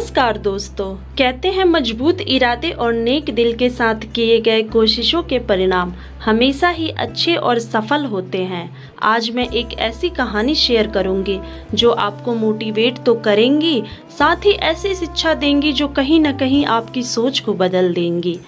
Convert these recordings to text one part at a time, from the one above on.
नमस्कार दोस्तों। कहते हैं मजबूत इरादे और नेक दिल के साथ किए गए कोशिशों के परिणाम हमेशा ही अच्छे और सफल होते हैं। आज मैं एक ऐसी कहानी शेयर करूंगी जो आपको मोटिवेट तो करेंगी, साथ ही ऐसी शिक्षा देंगी जो कहीं न कहीं आपकी सोच को बदल देंगी।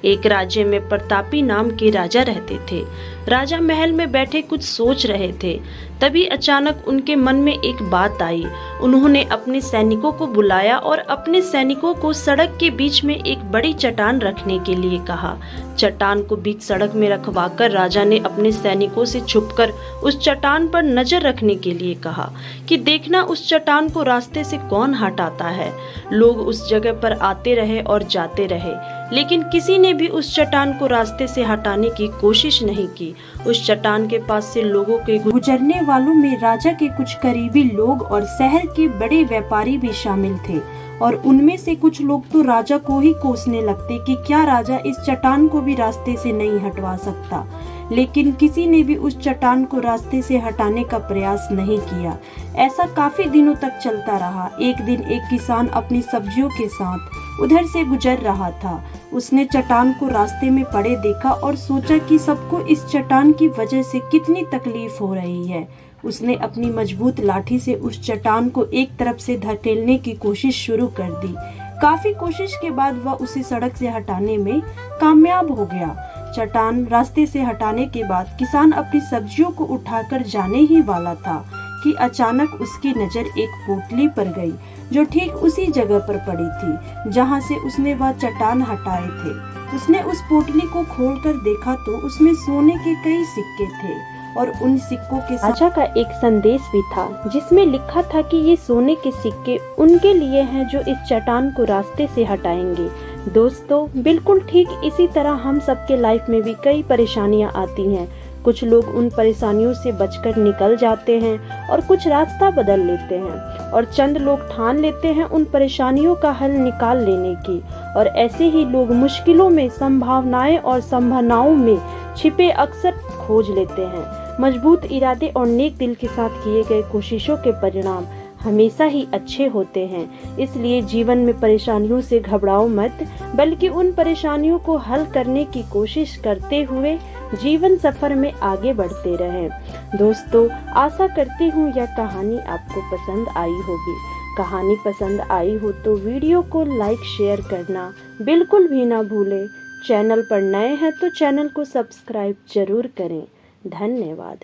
एक राज्य में प्रतापी नाम के राजा रहते थे। राजा महल में बैठे कुछ सोच रहे थे, तभी अचानक उनके मन में एक बात आई। उन्होंने अपने सैनिकों को बुलाया और अपने सैनिकों को सड़क के बीच में एक बड़ी चट्टान रखने के लिए कहा। चट्टान को बीच सड़क में रखवाकर राजा ने अपने सैनिकों से छुपकर उस चट्टान पर नजर रखने के लिए कहा कि देखना उस चट्टान को रास्ते से कौन हटाता है। लोग उस जगह पर आते रहे और जाते रहे, लेकिन किसी ने भी उस चट्टान को रास्ते से हटाने की कोशिश नहीं की। उस चट्टान के पास से लोगों के गुजरने वालों में राजा के कुछ करीबी लोग और शहर के बड़े व्यापारी भी शामिल थे, और उनमें से कुछ लोग तो राजा को ही कोसने लगते कि क्या राजा इस चट्टान को भी रास्ते से नहीं हटवा सकता। लेकिन किसी ने भी उस चट्टान को रास्ते से हटाने का प्रयास नहीं किया। ऐसा काफी दिनों तक चलता रहा। एक दिन एक किसान अपनी सब्जियों के साथ उधर से गुजर रहा था। उसने चट्टान को रास्ते में पड़े देखा और सोचा कि सबको इस चट्टान की वजह से कितनी तकलीफ हो रही है। उसने अपनी मजबूत लाठी से उस चट्टान को एक तरफ से धकेलने की कोशिश शुरू कर दी। काफी कोशिश के बाद वह उसे सड़क से हटाने में कामयाब हो गया। चट्टान रास्ते से हटाने के बाद किसान अपनी सब्जियों को उठाकर जाने ही वाला था कि अचानक उसकी नजर एक पोटली पर गई, जो ठीक उसी जगह पर पड़ी थी जहां से उसने वह चट्टान हटाए थे। उसने उस पोटली को खोलकर देखा तो उसमें सोने के कई सिक्के थे, और उन सिक्कों के साथ राजा का एक संदेश भी था, जिसमें लिखा था कि ये सोने के सिक्के उनके लिए हैं जो इस चट्टान को रास्ते से हटाएंगे। दोस्तों, बिल्कुल ठीक इसी तरह हम सबके लाइफ में भी कई परेशानियां आती हैं। कुछ लोग उन परेशानियों से बचकर निकल जाते हैं और कुछ रास्ता बदल लेते हैं, और चंद लोग ठान लेते हैं उन परेशानियों का हल निकाल लेने की, और ऐसे ही लोग मुश्किलों में संभावनाएं और संभावनाओं में छिपे अक्सर खोज लेते हैं। मजबूत इरादे और नेक दिल के साथ किए गए कोशिशों के परिणाम हमेशा ही अच्छे होते हैं। इसलिए जीवन में परेशानियों से घबराओ मत, बल्कि उन परेशानियों को हल करने की कोशिश करते हुए जीवन सफर में आगे बढ़ते रहें। दोस्तों, आशा करती हूँ यह कहानी आपको पसंद आई होगी। कहानी पसंद आई हो तो वीडियो को लाइक शेयर करना बिल्कुल भी ना भूलें। चैनल पर नए हैं तो चैनल को सब्सक्राइब जरूर करें। धन्यवाद।